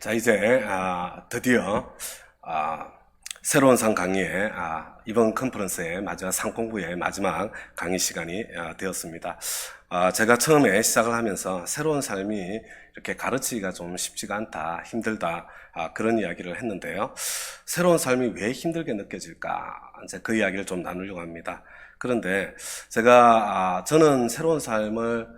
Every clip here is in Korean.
자, 이제 드디어 새로운 상 강의의 이번 컨퍼런스의 마지막 상공부의 마지막 강의 시간이 되었습니다. 제가 처음에 시작을 하면서 새로운 삶이 이렇게 가르치기가 좀 쉽지가 않다, 힘들다, 그런 이야기를 했는데요. 새로운 삶이 왜 힘들게 느껴질까? 이제 그 이야기를 좀 나누려고 합니다. 그런데 저는 새로운 삶을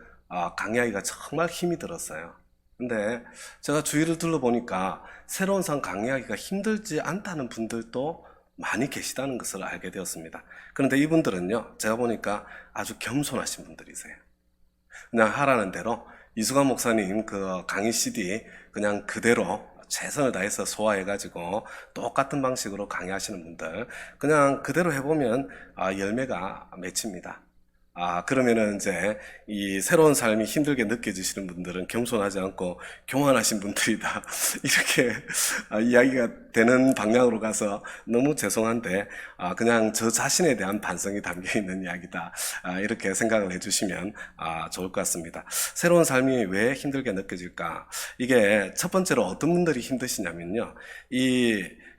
강의하기가 정말 힘이 들었어요. 근데 제가 주위를 둘러보니까 새로운 삶 강의하기가 힘들지 않다는 분들도 많이 계시다는 것을 알게 되었습니다. 그런데 이분들은요, 제가 보니까 아주 겸손하신 분들이세요. 그냥 하라는 대로 이수관 목사님 그 강의 CD 그냥 그대로 최선을 다해서 소화해가지고 똑같은 방식으로 강의하시는 분들 그냥 그대로 해보면 열매가 맺힙니다. 그러면은 이제 이 새로운 삶이 힘들게 느껴지시는 분들은 겸손하지 않고 교만하신 분들이다. 이렇게 이야기가 되는 방향으로 가서 너무 죄송한데, 그냥 저 자신에 대한 반성이 담겨 있는 이야기다. 이렇게 생각을 해주시면 좋을 것 같습니다. 새로운 삶이 왜 힘들게 느껴질까? 이게 첫 번째로 어떤 분들이 힘드시냐면요.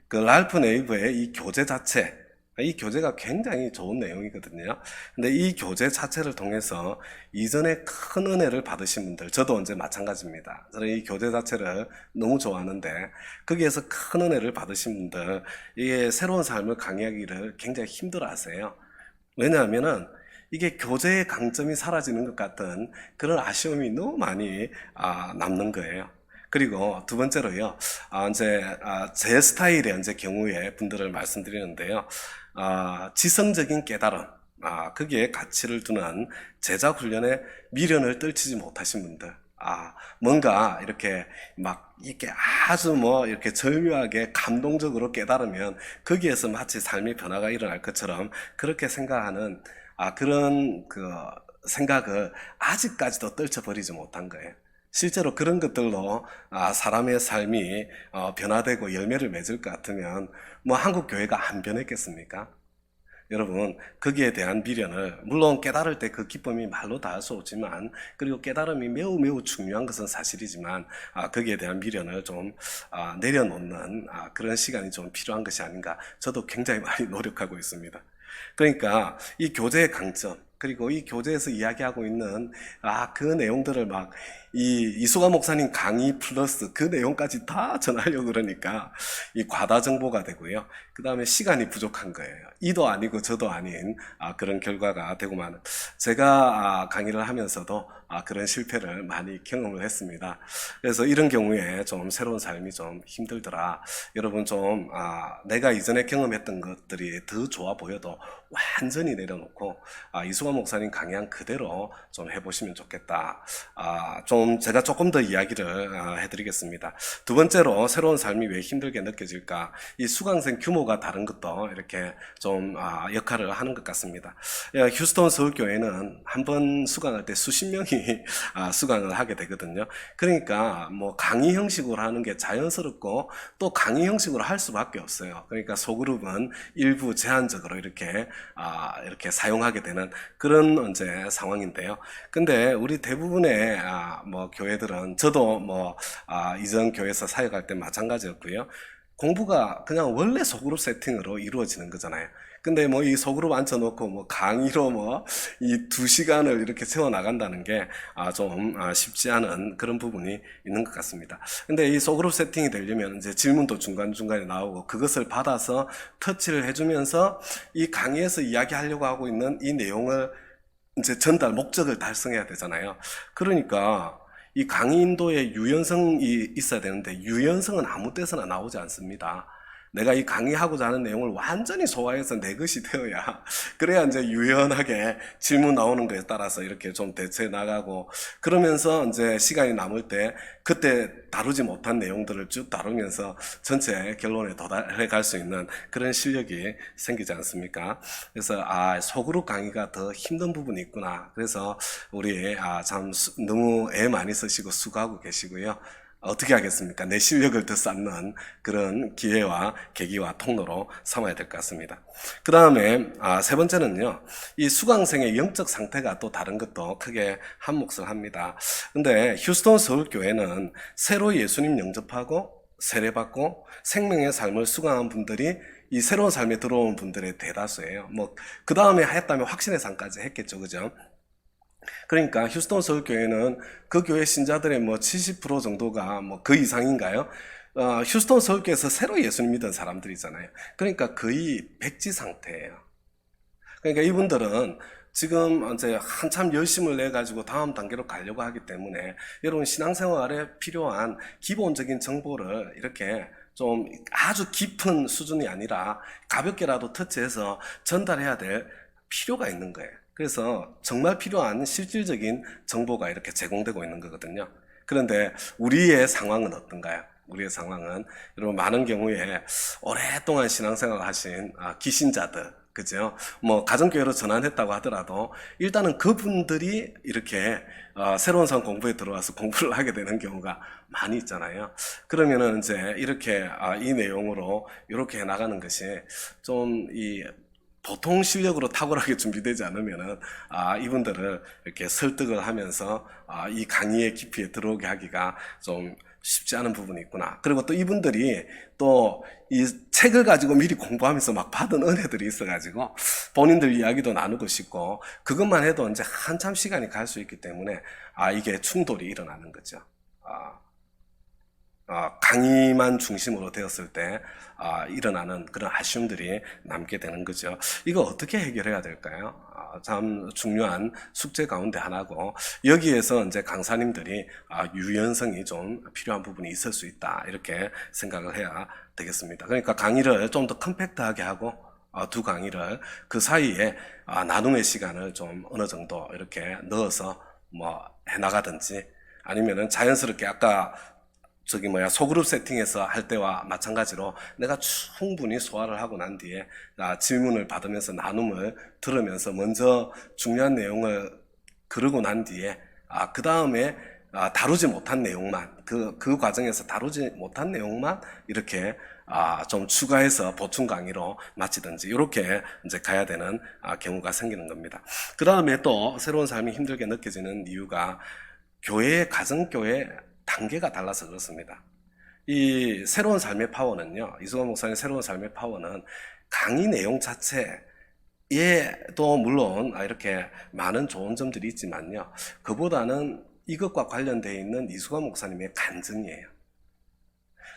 그 랄프 네이버의 이 교재 자체, 이 교재가 굉장히 좋은 내용이거든요. 근데 이 교재 자체를 통해서 이전에 큰 은혜를 받으신 분들, 저도 언제 마찬가지입니다. 저는 이 교재 자체를 너무 좋아하는데 거기에서 큰 은혜를 받으신 분들, 이게 새로운 삶을 강의하기를 굉장히 힘들어 하세요. 왜냐하면은 이게 교재의 강점이 사라지는 것 같은 그런 아쉬움이 너무 많이 남는 거예요. 그리고 두 번째로요, 제 스타일의 이제 경우에 분들을 말씀드리는데요, 지성적인 깨달음, 거기에 가치를 두는 제자 훈련에 미련을 떨치지 못하신 분들, 뭔가 이렇게 이렇게 아주 이렇게 절묘하게 감동적으로 깨달으면 거기에서 마치 삶의 변화가 일어날 것처럼 그렇게 생각하는, 그런 생각을 아직까지도 떨쳐버리지 못한 거예요. 실제로 그런 것들로 사람의 삶이 변화되고 열매를 맺을 것 같으면 한국 교회가 안 변했겠습니까? 여러분, 거기에 대한 미련을, 물론 깨달을 때 그 기쁨이 말로 다 할 수 없지만, 그리고 깨달음이 매우 매우 중요한 것은 사실이지만, 거기에 대한 미련을 좀 내려놓는 그런 시간이 좀 필요한 것이 아닌가, 저도 굉장히 많이 노력하고 있습니다. 그러니까 이 교재의 강점, 그리고 이 교재에서 이야기하고 있는 그 내용들을 이수가 목사님 강의 플러스 그 내용까지 다 전하려고 그러니까 이 과다 정보가 되고요. 그 다음에 시간이 부족한 거예요. 이도 아니고 저도 아닌 그런 결과가 되고만, 제가 강의를 하면서도 그런 실패를 많이 경험을 했습니다. 그래서 이런 경우에 좀 새로운 삶이 좀 힘들더라. 여러분 좀 내가 이전에 경험했던 것들이 더 좋아 보여도 완전히 내려놓고 이수가 목사님 강의한 그대로 좀 해보시면 좋겠다. 좀 제가 조금 더 이야기를 해드리겠습니다. 두 번째로 새로운 삶이 왜 힘들게 느껴질까? 이 수강생 규모가 다른 것도 이렇게 좀 역할을 하는 것 같습니다. 휴스턴 서울교회는 한 번 수강할 때 수십 명이 수강을 하게 되거든요. 그러니까 강의 형식으로 하는 게 자연스럽고 또 강의 형식으로 할 수밖에 없어요. 그러니까 소그룹은 일부 제한적으로 이렇게 사용하게 되는 그런 이제 상황인데요. 근데 우리 대부분의 교회들은, 저도 이전 교회에서 사역할 때 마찬가지였고요. 공부가 그냥 원래 소그룹 세팅으로 이루어지는 거잖아요. 근데 이 소그룹 앉혀놓고 강의로 이 2시간을 이렇게 세워 나간다는 게 좀 쉽지 않은 그런 부분이 있는 것 같습니다. 근데 이 소그룹 세팅이 되려면 이제 질문도 중간중간에 나오고 그것을 받아서 터치를 해주면서 이 강의에서 이야기하려고 하고 있는 이 내용을 이제 목적을 달성해야 되잖아요. 그러니까 이 강의 인도에 유연성이 있어야 되는데 유연성은 아무 때서나 나오지 않습니다. 내가 이 강의하고자 하는 내용을 완전히 소화해서 내 것이 되어야, 그래야 이제 유연하게 질문 나오는 거에 따라서 이렇게 좀 대처해 나가고, 그러면서 이제 시간이 남을 때 그때 다루지 못한 내용들을 쭉 다루면서 전체 결론에 도달해 갈 수 있는 그런 실력이 생기지 않습니까? 그래서 소그룹 강의가 더 힘든 부분이 있구나. 그래서 우리 참 너무 애 많이 쓰시고 수고하고 계시고요. 어떻게 하겠습니까? 내 실력을 더 쌓는 그런 기회와 계기와 통로로 삼아야 될 것 같습니다. 그 다음에 세 번째는요, 이 수강생의 영적 상태가 또 다른 것도 크게 한 몫을 합니다. 근데 휴스턴 서울교회는 새로 예수님 영접하고 세례받고 생명의 삶을 수강한 분들이 이 새로운 삶에 들어온 분들의 대다수예요. 뭐 그 다음에 했다면 확신의 삶까지 했겠죠, 그죠? 그러니까 휴스턴 서울교회는 그 교회 신자들의 뭐 70% 정도가 뭐 그 이상인가요? 휴스턴 서울교회에서 새로 예수님 믿은 사람들이잖아요. 그러니까 거의 백지 상태예요. 그러니까 이분들은 지금 이제 한참 열심을 내 가지고 다음 단계로 가려고 하기 때문에 여러분 신앙생활에 필요한 기본적인 정보를 이렇게 좀 아주 깊은 수준이 아니라 가볍게라도 터치해서 전달해야 될 필요가 있는 거예요. 그래서 정말 필요한 실질적인 정보가 이렇게 제공되고 있는 거거든요. 그런데 우리의 상황은 어떤가요? 우리의 상황은 여러분 많은 경우에 오랫동안 신앙생활을 하신 기신자들, 그죠? 뭐 가정교회로 전환했다고 하더라도 일단은 그분들이 이렇게 새로운 상 공부에 들어와서 공부를 하게 되는 경우가 많이 있잖아요. 그러면은 이제 이렇게 이 내용으로 이렇게 나가는 것이 좀 이 보통 실력으로 탁월하게 준비되지 않으면은 이분들을 이렇게 설득을 하면서 이 강의의 깊이에 들어오게 하기가 좀 쉽지 않은 부분이 있구나. 그리고 또 이분들이 또 이 책을 가지고 미리 공부하면서 막 받은 은혜들이 있어가지고 본인들 이야기도 나누고 싶고 그것만 해도 이제 한참 시간이 갈 수 있기 때문에 이게 충돌이 일어나는 거죠. 강의만 중심으로 되었을 때 일어나는 그런 아쉬움들이 남게 되는 거죠. 이거 어떻게 해결해야 될까요? 참 중요한 숙제 가운데 하나고 여기에서 이제 강사님들이 유연성이 좀 필요한 부분이 있을 수 있다 이렇게 생각을 해야 되겠습니다. 그러니까 강의를 좀 더 컴팩트하게 하고 두 강의를 그 사이에 나눔의 시간을 좀 어느 정도 이렇게 넣어서 뭐 해나가든지 아니면은 자연스럽게 아까 소그룹 세팅에서 할 때와 마찬가지로 내가 충분히 소화를 하고 난 뒤에 질문을 받으면서 나눔을 들으면서 먼저 중요한 내용을 그러고 난 뒤에 그 다음에 다루지 못한 내용만 그 과정에서 다루지 못한 내용만 이렇게 좀 추가해서 보충 강의로 마치든지 이렇게 이제 가야 되는 경우가 생기는 겁니다. 그 다음에 또 새로운 삶이 힘들게 느껴지는 이유가 교회 가정교회 단계가 달라서 그렇습니다. 이 새로운 삶의 파워는요, 이수만 목사님 새로운 삶의 파워는 강의 내용 자체에도 물론 이렇게 많은 좋은 점들이 있지만요, 그보다는 이것과 관련되어 있는 이수만 목사님의 간증이에요.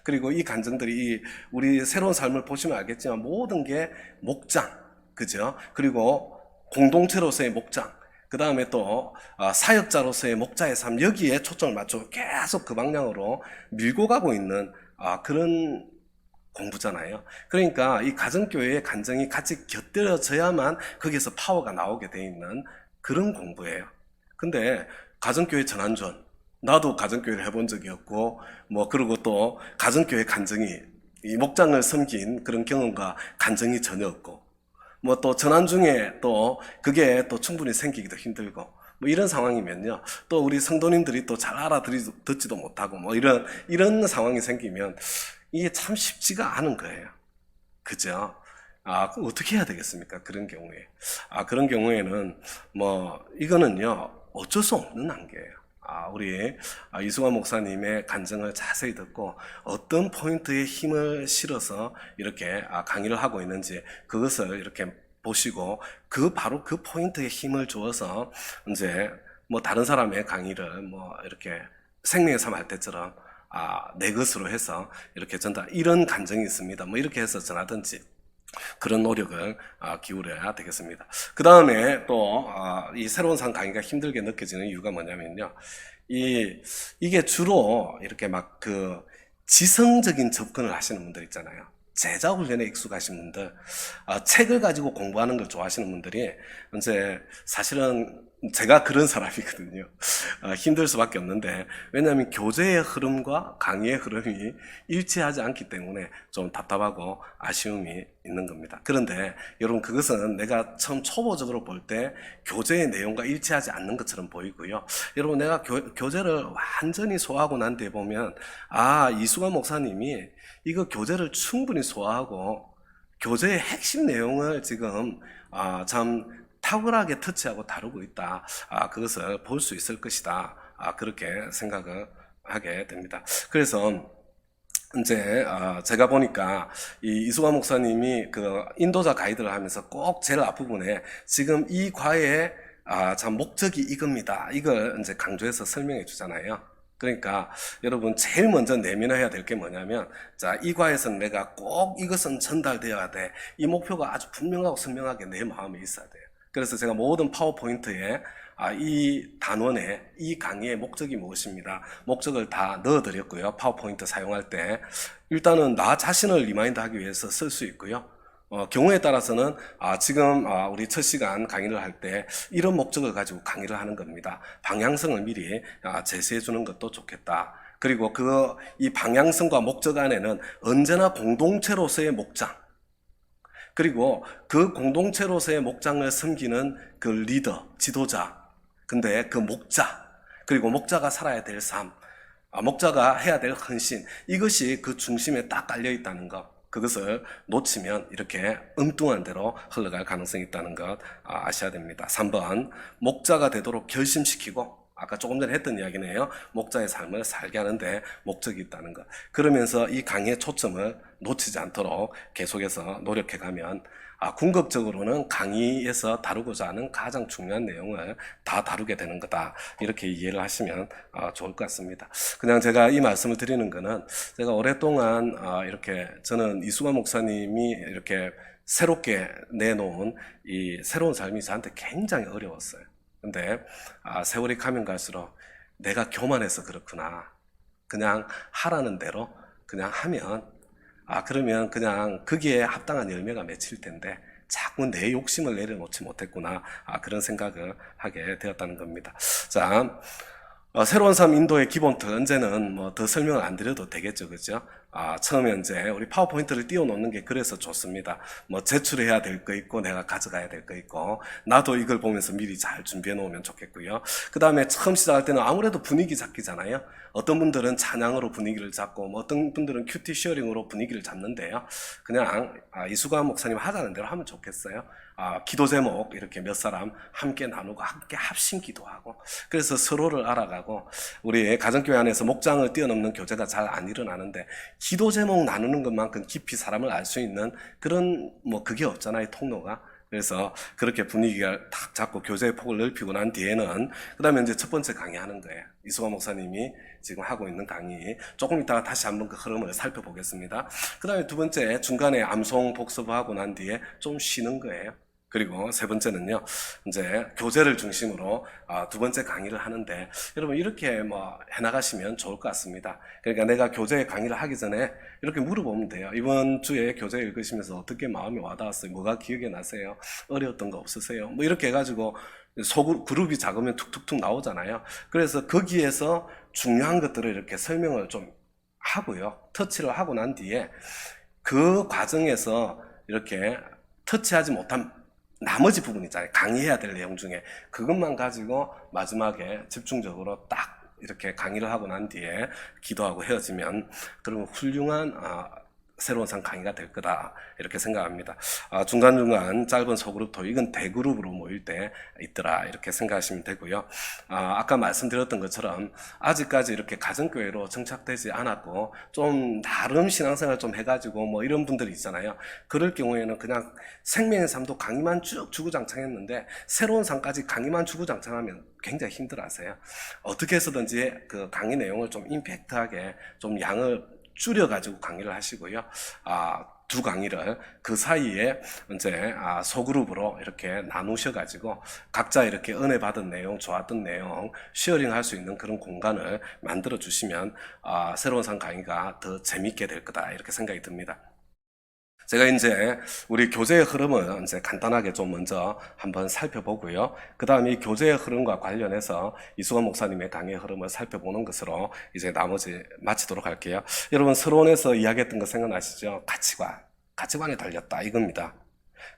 그리고 이 간증들이 우리 새로운 삶을 보시면 알겠지만 모든 게 목장, 그죠? 그리고 공동체로서의 목장, 그 다음에 또 사역자로서의 목자의 삶, 여기에 초점을 맞추고 계속 그 방향으로 밀고 가고 있는 그런 공부잖아요. 그러니까 이 가정교회의 간증이 같이 곁들여져야만 거기에서 파워가 나오게 돼 있는 그런 공부예요. 근데 가정교회 전환전, 나도 가정교회를 해본 적이 없고 그리고 또 가정교회 간증이 이 목장을 섬긴 그런 경험과 간증이 전혀 없고 또 전환 중에 또 그게 또 충분히 생기기도 힘들고 이런 상황이면요, 또 우리 성도님들이 또 잘 알아듣지도 못하고 이런 상황이 생기면 이게 참 쉽지가 않은 거예요. 그죠? 어떻게 해야 되겠습니까? 그런 경우에. 그런 경우에는 이거는요, 어쩔 수 없는 한계예요. 우리 이승환 목사님의 간증을 자세히 듣고 어떤 포인트에 힘을 실어서 이렇게 강의를 하고 있는지 그것을 이렇게 보시고 바로 그 포인트에 힘을 주어서 이제 다른 사람의 강의를 이렇게 생명의 삶 할 때처럼 내 것으로 해서 이렇게 전달, 이런 간증이 있습니다. 이렇게 해서 전하든지 그런 노력을 기울여야 되겠습니다. 그 다음에 또 이 새로운 상 강의가 힘들게 느껴지는 이유가 뭐냐면요, 이게 주로 이렇게 지성적인 접근을 하시는 분들 있잖아요. 제자 훈련에 익숙하신 분들, 책을 가지고 공부하는 걸 좋아하시는 분들이 이제 사실은 제가 그런 사람이거든요. 힘들 수밖에 없는데, 왜냐하면 교재의 흐름과 강의의 흐름이 일치하지 않기 때문에 좀 답답하고 아쉬움이 있는 겁니다. 그런데 여러분, 그것은 내가 처음 초보적으로 볼 때 교재의 내용과 일치하지 않는 것처럼 보이고요. 여러분, 내가 교재를 완전히 소화하고 난 뒤에 보면, 이수관 목사님이 이거 교재를 충분히 소화하고 교재의 핵심 내용을 지금 참 탁월하게 터치하고 다루고 있다. 그것을 볼 수 있을 것이다. 그렇게 생각을 하게 됩니다. 그래서 이제 제가 보니까 이 이수관 목사님이 그 인도자 가이드를 하면서 꼭 제일 앞부분에 지금 이 과외의 참 목적이 이겁니다. 이걸 이제 강조해서 설명해 주잖아요. 그러니까 여러분, 제일 먼저 내면해야 될 게 뭐냐면, 자, 이 과에서는 내가 꼭 이것은 전달되어야 돼. 이 목표가 아주 분명하고 선명하게 내 마음에 있어야 돼요. 그래서 제가 모든 파워포인트에 이 단원에 이 강의의 목적이 무엇입니다. 목적을 다 넣어드렸고요. 파워포인트 사용할 때 일단은 나 자신을 리마인드하기 위해서 쓸 수 있고요. 경우에 따라서는 지금 우리 첫 시간 강의를 할 때 이런 목적을 가지고 강의를 하는 겁니다. 방향성을 미리 제시해 주는 것도 좋겠다. 그리고 이 방향성과 목적 안에는 언제나 공동체로서의 목장, 그리고 그 공동체로서의 목장을 섬기는 그 리더, 지도자, 근데 그 목자, 그리고 목자가 살아야 될 삶, 목자가 해야 될 헌신, 이것이 그 중심에 딱 깔려 있다는 것, 그것을 놓치면 이렇게 엉뚱한 대로 흘러갈 가능성이 있다는 것 아셔야 됩니다. 3번, 목자가 되도록 결심시키고, 아까 조금 전에 했던 이야기네요. 목자의 삶을 살게 하는데 목적이 있다는 것. 그러면서 이 강의의 초점을 놓치지 않도록 계속해서 노력해가면 궁극적으로는 강의에서 다루고자 하는 가장 중요한 내용을 다 다루게 되는 거다. 이렇게 이해를 하시면 좋을 것 같습니다. 그냥 제가 이 말씀을 드리는 거는, 제가 오랫동안 이렇게 저는 이수관 목사님이 이렇게 새롭게 내놓은 이 새로운 삶이 저한테 굉장히 어려웠어요. 근데 세월이 가면 갈수록 내가 교만해서 그렇구나. 그냥 하라는 대로 그냥 하면 그러면 그냥 거기에 합당한 열매가 맺힐 텐데 자꾸 내 욕심을 내려놓지 못했구나. 그런 생각을 하게 되었다는 겁니다. 자, 새로운 삶 인도의 기본 틀, 언제는 뭐 더 설명을 안 드려도 되겠죠, 그죠? 처음에 이제 우리 파워포인트를 띄워놓는 게 그래서 좋습니다. 뭐 제출해야 될 거 있고, 내가 가져가야 될 거 있고, 나도 이걸 보면서 미리 잘 준비해 놓으면 좋겠고요. 그 다음에 처음 시작할 때는 아무래도 분위기 잡기잖아요. 어떤 분들은 찬양으로 분위기를 잡고, 뭐 어떤 분들은 큐티 쉐어링으로 분위기를 잡는데요. 그냥 이수관 목사님 하자는 대로 하면 좋겠어요. 기도 제목 이렇게 몇 사람 함께 나누고 함께 합심 기도하고, 그래서 서로를 알아가고, 우리 가정교회 안에서 목장을 뛰어넘는 교제가 잘 안 일어나는데 기도 제목 나누는 것만큼 깊이 사람을 알 수 있는 그런 그게 없잖아요, 통로가. 그래서 그렇게 분위기가 탁 잡고 교제의 폭을 넓히고 난 뒤에는 그 다음에 이제 첫 번째 강의하는 거예요. 이수관 목사님이 지금 하고 있는 강의, 조금 이따가 다시 한번 그 흐름을 살펴보겠습니다. 그 다음에 두 번째, 중간에 암송 복습하고 난 뒤에 좀 쉬는 거예요. 그리고 세 번째는요, 이제 교재를 중심으로 두 번째 강의를 하는데, 여러분 이렇게 해나가시면 좋을 것 같습니다. 그러니까 내가 교재 강의를 하기 전에 이렇게 물어보면 돼요. 이번 주에 교재 읽으시면서 어떻게 마음이 와닿았어요? 뭐가 기억에 나세요? 어려웠던 거 없으세요? 뭐 이렇게 해가지고 그룹이 작으면 툭툭툭 나오잖아요. 그래서 거기에서 중요한 것들을 이렇게 설명을 좀 하고요, 터치를 하고 난 뒤에 그 과정에서 이렇게 터치하지 못한 나머지 부분 있잖아요. 강의해야 될 내용 중에 그것만 가지고 마지막에 집중적으로 딱 이렇게 강의를 하고 난 뒤에 기도하고 헤어지면, 그러면 훌륭한 새로운 삶 강의가 될 거다, 이렇게 생각합니다. 중간중간 짧은 소그룹 토익은 대그룹으로 모일 때 있더라, 이렇게 생각하시면 되고요. 아까 말씀드렸던 것처럼 아직까지 이렇게 가정교회로 정착되지 않았고 좀 나름 신앙생활 좀 해가지고 이런 분들이 있잖아요. 그럴 경우에는 그냥 생명의 삶도 강의만 쭉 주구장창했는데 새로운 삶까지 강의만 주구장창하면 굉장히 힘들어하세요. 어떻게 해서든지 그 강의 내용을 좀 임팩트하게 좀 양을 줄여가지고 강의를 하시고요. 두 강의를 그 사이에 이제 소그룹으로 이렇게 나누셔가지고 각자 이렇게 은혜 받은 내용, 좋았던 내용 쉐어링 할 수 있는 그런 공간을 만들어 주시면 새로운 삶 강의가 더 재밌게 될 거다, 이렇게 생각이 듭니다. 제가 이제 우리 교제의 흐름을 이제 간단하게 좀 먼저 한번 살펴보고요. 그 다음에 이 교제의 흐름과 관련해서 이수건 목사님의 강의 흐름을 살펴보는 것으로 이제 나머지 마치도록 할게요. 여러분, 서론에서 이야기했던 거 생각나시죠? 가치관에 달렸다 이겁니다.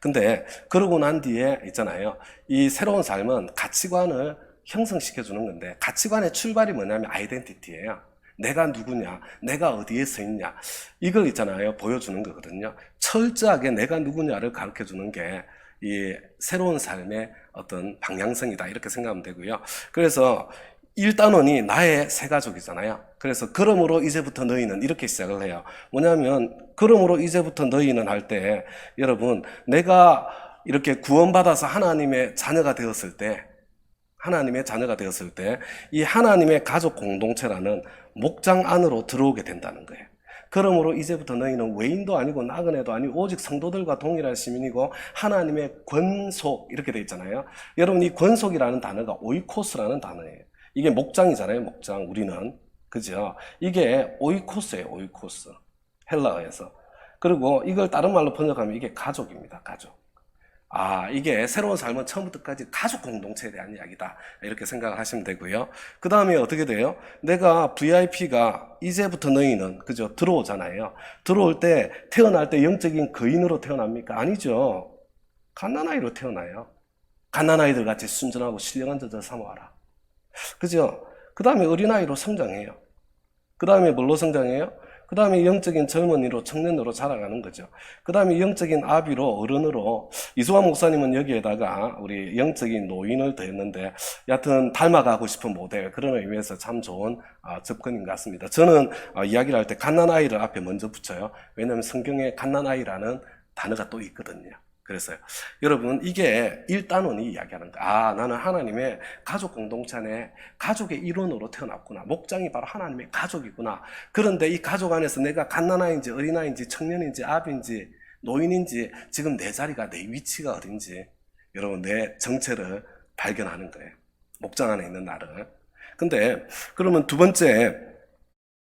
근데 그러고 난 뒤에 있잖아요. 이 새로운 삶은 가치관을 형성시켜 주는 건데, 가치관의 출발이 뭐냐면 아이덴티티예요. 내가 누구냐, 내가 어디에 서 있냐, 이걸 있잖아요, 보여주는 거거든요. 철저하게 내가 누구냐를 가르쳐 주는 게 이 새로운 삶의 어떤 방향성이다, 이렇게 생각하면 되고요. 그래서 1단원이 나의 새 가족이잖아요. 그래서 그러므로 이제부터 너희는 이렇게 시작을 해요. 뭐냐면 그러므로 이제부터 너희는 할 때, 여러분, 내가 이렇게 구원받아서 하나님의 자녀가 되었을 때, 이 하나님의 가족 공동체라는 목장 안으로 들어오게 된다는 거예요. 그러므로 이제부터 너희는 외인도 아니고 나그네도 아니고 오직 성도들과 동일한 시민이고 하나님의 권속, 이렇게 돼 있잖아요. 여러분, 이 권속이라는 단어가 오이코스라는 단어예요. 이게 목장이잖아요, 목장. 우리는, 그죠? 이게 오이코스예요, 오이코스. 헬라어에서. 그리고 이걸 다른 말로 번역하면 이게 가족입니다, 가족. 이게 새로운 삶은 처음부터 끝까지 가족 공동체에 대한 이야기다, 이렇게 생각을 하시면 되고요. 그 다음에 어떻게 돼요? 내가 VIP가 이제부터 너희는, 그죠? 들어오잖아요. 들어올 때, 태어날 때 영적인 거인으로 태어납니까? 아니죠. 갓난아이로 태어나요. 갓난아이들 같이 순전하고 신령한 자들 삼아라. 그죠? 그 다음에 어린아이로 성장해요. 그 다음에 뭘로 성장해요? 그 다음에 영적인 젊은이로, 청년으로 자라가는 거죠. 그 다음에 영적인 아비로, 어른으로. 이수환 목사님은 여기에다가 우리 영적인 노인을 더했는데, 여하튼 닮아가고 싶은 모델, 그런 의미에서 참 좋은 접근인 것 같습니다. 저는 이야기를 할 때 갓난아이를 앞에 먼저 붙여요. 왜냐하면 성경에 갓난아이라는 단어가 또 있거든요. 그래서요. 여러분, 이게 1단원이 이야기하는 거야. 나는 하나님의 가족 공동체 안에 가족의 일원으로 태어났구나. 목장이 바로 하나님의 가족이구나. 그런데 이 가족 안에서 내가 갓난아이인지 어린아이인지 청년인지 아비인지 노인인지 지금 내 자리가, 내 위치가 어딘지, 여러분, 내 정체를 발견하는 거예요. 목장 안에 있는 나를. 근데 그러면 두 번째,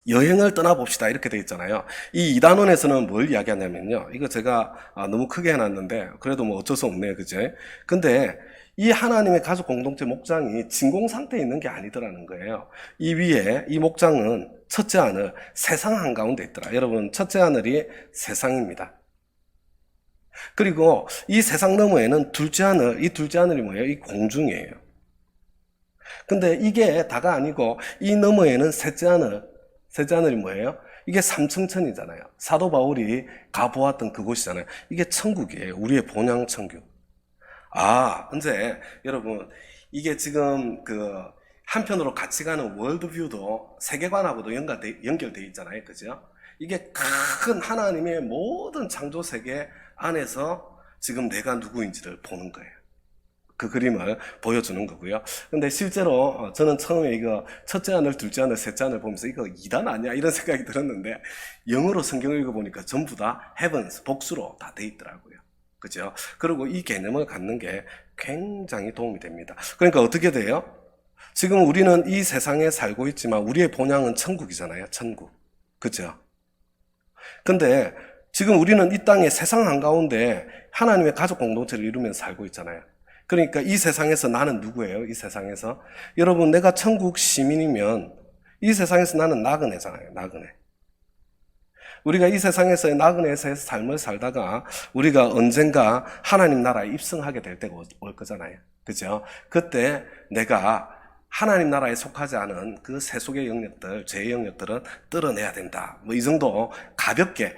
여행을 떠나봅시다, 이렇게 돼 있잖아요. 이 2단원에서는 뭘 이야기하냐면요, 이거 제가 너무 크게 해놨는데 그래도 뭐 어쩔 수 없네요, 그제? 근데 이 하나님의 가족 공동체 목장이 진공 상태에 있는 게 아니더라는 거예요. 이 위에 이 목장은 첫째 하늘, 세상 한가운데 있더라. 여러분, 첫째 하늘이 세상입니다. 그리고 이 세상 너머에는 둘째 하늘, 이 둘째 하늘이 뭐예요? 이 공중이에요. 근데 이게 다가 아니고 이 너머에는 셋째 하늘이 뭐예요? 이게 삼층천이잖아요. 사도 바울이 가보았던 그곳이잖아요. 이게 천국이에요. 우리의 본향 천국. 이제 여러분, 이게 지금 한편으로 같이 가는 월드뷰도 세계관하고도 연결돼 있잖아요. 그죠? 이게 큰 하나님의 모든 창조 세계 안에서 지금 내가 누구인지를 보는 거예요. 그 그림을 보여주는 거고요. 근데 실제로 저는 처음에 이거 첫째 하늘, 둘째 하늘, 셋째 하늘 보면서 이거 2단 아니야? 이런 생각이 들었는데, 영어로 성경을 읽어보니까 전부 다 heavens, 복수로 다 돼 있더라고요. 그죠? 그리고 이 개념을 갖는 게 굉장히 도움이 됩니다. 그러니까 어떻게 돼요? 지금 우리는 이 세상에 살고 있지만 우리의 본향은 천국이잖아요. 천국. 그죠? 근데 지금 우리는 이 땅에 세상 한가운데 하나님의 가족 공동체를 이루면서 살고 있잖아요. 그러니까 이 세상에서 나는 누구예요? 이 세상에서. 여러분, 내가 천국 시민이면 이 세상에서 나는 나그네잖아요. 나그네. 우리가 이 세상에서의 나그네에서의 삶을 살다가 우리가 언젠가 하나님 나라에 입성하게 될 때가 올 거잖아요. 그죠? 그때 내가 하나님 나라에 속하지 않은 그 세속의 영역들, 죄의 영역들은 뜯어내야 된다. 뭐 이 정도 가볍게,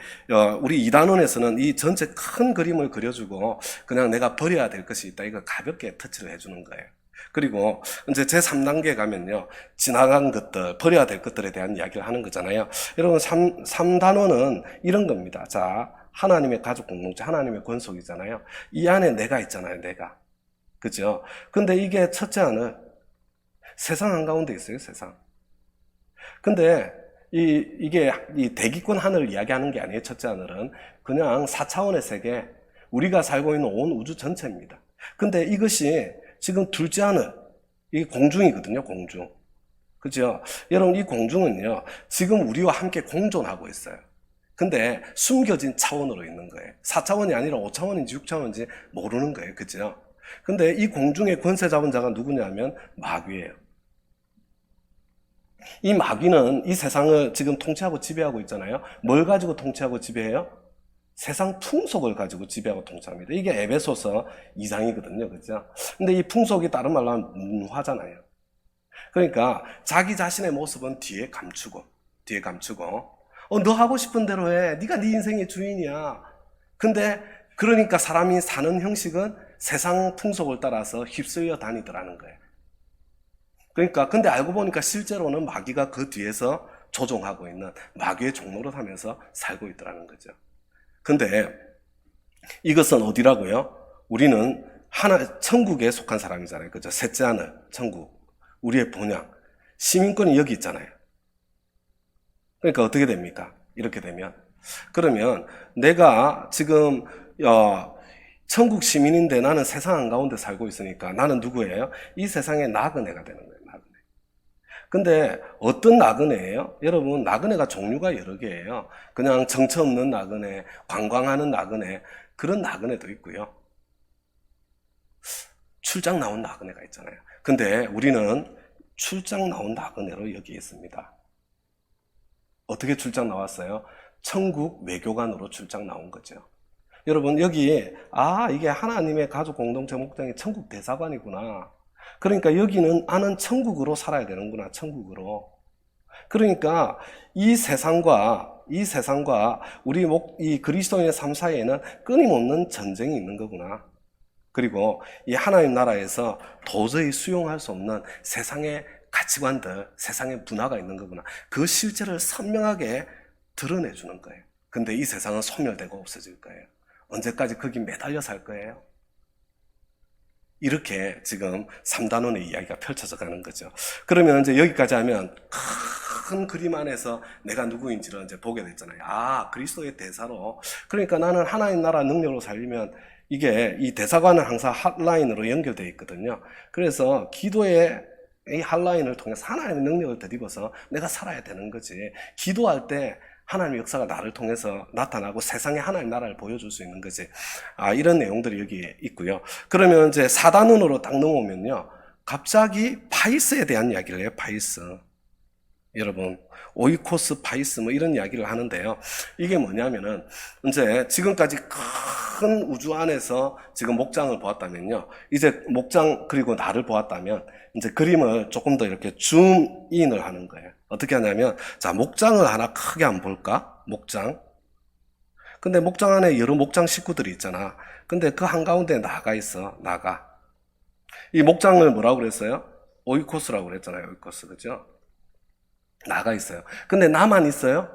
우리 2단원에서는 이 전체 큰 그림을 그려주고 그냥 내가 버려야 될 것이 있다. 이거 가볍게 터치를 해주는 거예요. 그리고 이제 제3단계에 가면요, 지나간 것들, 버려야 될 것들에 대한 이야기를 하는 거잖아요. 여러분, 3단원은 이런 겁니다. 자, 하나님의 가족 공동체, 하나님의 권속이잖아요. 이 안에 내가 있잖아요, 내가. 그죠? 근데 이게 첫째 하늘, 세상 한가운데 있어요, 세상. 근데 이게 이 대기권 하늘을 이야기하는 게 아니에요. 첫째 하늘은 그냥 4차원의 세계, 우리가 살고 있는 온 우주 전체입니다. 근데 이것이 지금 둘째 하늘, 이게 공중이거든요, 공중. 그죠? 여러분, 이 공중은요, 지금 우리와 함께 공존하고 있어요. 근데 숨겨진 차원으로 있는 거예요. 4차원이 아니라 5차원인지 6차원인지 모르는 거예요. 그죠? 근데 이 공중의 권세 잡은 자가 누구냐면 마귀예요. 이 마귀는 이 세상을 지금 통치하고 지배하고 있잖아요. 뭘 가지고 통치하고 지배해요? 세상 풍속을 가지고 지배하고 통치합니다. 이게 에베소서 2장이거든요. 그죠? 근데 이 풍속이 다른 말로 하면 문화잖아요. 그러니까 자기 자신의 모습은 뒤에 감추고 너 하고 싶은 대로 해. 네가 네 인생의 주인이야. 근데 그러니까 사람이 사는 형식은 세상 풍속을 따라서 휩쓸려 다니더라는 거예요. 그러니까 근데 알고 보니까 실제로는 마귀가 그 뒤에서 조종하고 있는 마귀의 종노릇 하면서 살고 있더라는 거죠. 근데 이것은 어디라고요? 우리는 천국에 속한 사람이잖아요. 그죠? 셋째 하늘, 천국. 우리의 본향. 시민권이 여기 있잖아요. 그러니까 어떻게 됩니까? 이렇게 되면. 그러면 내가 지금 천국 시민인데 나는 세상 한가운데 살고 있으니까 나는 누구예요? 이 세상의 나그네가 되는 거예요. 나그네. 근데 어떤 나그네예요? 여러분, 나그네가 종류가 여러 개예요. 그냥 정처 없는 나그네, 관광하는 나그네, 그런 나그네도 있고요. 출장 나온 나그네가 있잖아요. 근데 우리는 출장 나온 나그네로 여기에 있습니다. 어떻게 출장 나왔어요? 천국 외교관으로 출장 나온 거죠. 여러분, 여기 이게 하나님의 가족 공동체 목장이 천국 대사관이구나. 그러니까 여기는 나는 천국으로 살아야 되는구나. 천국으로. 그러니까 이 세상과 우리 이 그리스도인의 삶 사이에는 끊임없는 전쟁이 있는 거구나. 그리고 이 하나님 나라에서 도저히 수용할 수 없는 세상의 가치관들, 세상의 문화가 있는 거구나. 그 실제를 선명하게 드러내주는 거예요. 근데 이 세상은 소멸되고 없어질 거예요. 언제까지 거기 매달려 살 거예요? 이렇게 지금 3단원의 이야기가 펼쳐져 가는 거죠. 그러면 이제 여기까지 하면 큰 그림 안에서 내가 누구인지를 이제 보게 됐잖아요. 그리스도의 대사로. 그러니까 나는 하나님 나라 능력으로 살려면 이게 이 대사관은 항상 핫라인으로 연결되어 있거든요. 그래서 기도의 이 핫라인을 통해서 하나님의 능력을 드리고서 내가 살아야 되는 거지. 기도할 때 하나님의 역사가 나를 통해서 나타나고 세상에 하나님 나라를 보여줄 수 있는 거지. 이런 내용들이 여기에 있고요. 그러면 이제 4단원으로 딱 넘어오면요. 갑자기 파이스에 대한 이야기를 해요. 파이스. 여러분, 오이코스, 파이스 뭐 이런 이야기를 하는데요. 이게 뭐냐면은 이제 지금까지 큰 우주 안에서 지금 목장을 보았다면요. 이제 목장 그리고 나를 보았다면 이제 그림을 조금 더 이렇게 줌인을 하는 거예요. 어떻게 하냐면 자, 목장을 하나 크게 한번 볼까? 목장. 근데 목장 안에 여러 목장 식구들이 있잖아. 근데 그 한가운데 나가 있어. 나가. 이 목장을 뭐라고 그랬어요? 오이코스라고 그랬잖아요. 오이코스. 그죠? 나가 있어요. 근데 나만 있어요?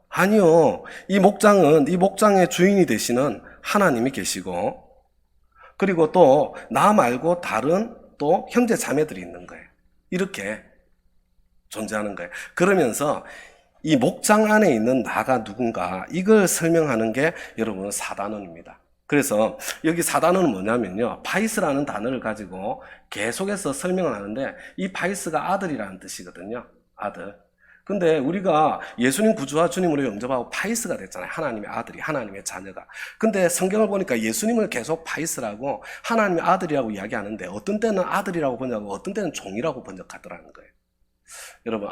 아니요. 이 목장의 주인이 되시는 하나님이 계시고, 그리고 또 나 말고 다른 또 형제 자매들이 있는 거예요. 이렇게 존재하는 거예요. 그러면서 이 목장 안에 있는 나가 누군가, 이걸 설명하는 게 여러분 4단원입니다. 그래서 여기 4단원은 뭐냐면요. 파이스라는 단어를 가지고 계속해서 설명을 하는데, 이 파이스가 아들이라는 뜻이거든요. 아들. 근데 우리가 예수님 구주와 주님으로 영접하고 파이스가 됐잖아요. 하나님의 아들이, 하나님의 자녀가. 근데 성경을 보니까 예수님을 계속 파이스라고 하나님의 아들이라고 이야기하는데, 어떤 때는 아들이라고 번역하고 어떤 때는 종이라고 번역하더라는 거예요. 여러분,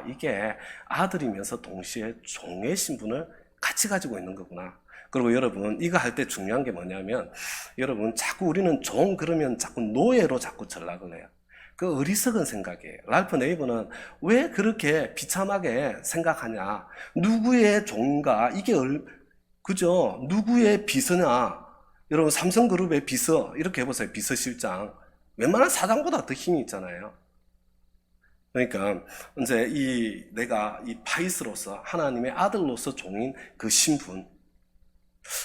이게 아들이면서 동시에 종의 신분을 같이 가지고 있는 거구나. 그리고 여러분, 이거 할 때 중요한 게 뭐냐면, 여러분, 자꾸 우리는 그러면 자꾸 노예로 자꾸 전락을 해요. 그 어리석은 생각이에요. 랄프 네이버는 왜 그렇게 비참하게 생각하냐? 누구의 종인가? 이게 그죠? 누구의 비서냐? 여러분, 삼성그룹의 비서 이렇게 해보세요. 비서실장. 웬만한 사장보다 더 힘이 있잖아요. 그러니까 이제 내가 이 파이스로서 하나님의 아들로서 종인 그 신분.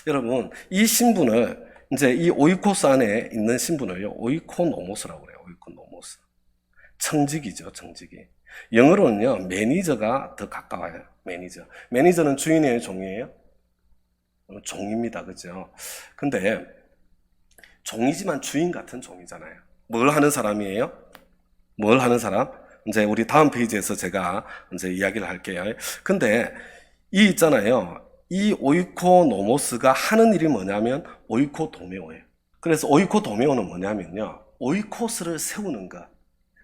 여러분, 이 신분을 이제 이 오이코스 안에 있는 신분을요. 오이코노모스라고 그래요. 오이코노모스. 청직이죠, 청직이. 영어로는요, 매니저가 더 가까워요. 매니저. 매니저는 주인이에요, 종이에요? 종입니다, 그죠? 근데 종이지만 주인 같은 종이잖아요. 뭘 하는 사람이에요? 뭘 하는 사람? 이제 우리 다음 페이지에서 제가 이제 이야기를 할게요. 근데 있잖아요. 이 오이코노모스가 하는 일이 뭐냐면 오이코도메오예요. 그래서 오이코도메오는 뭐냐면요, 오이코스를 세우는 것,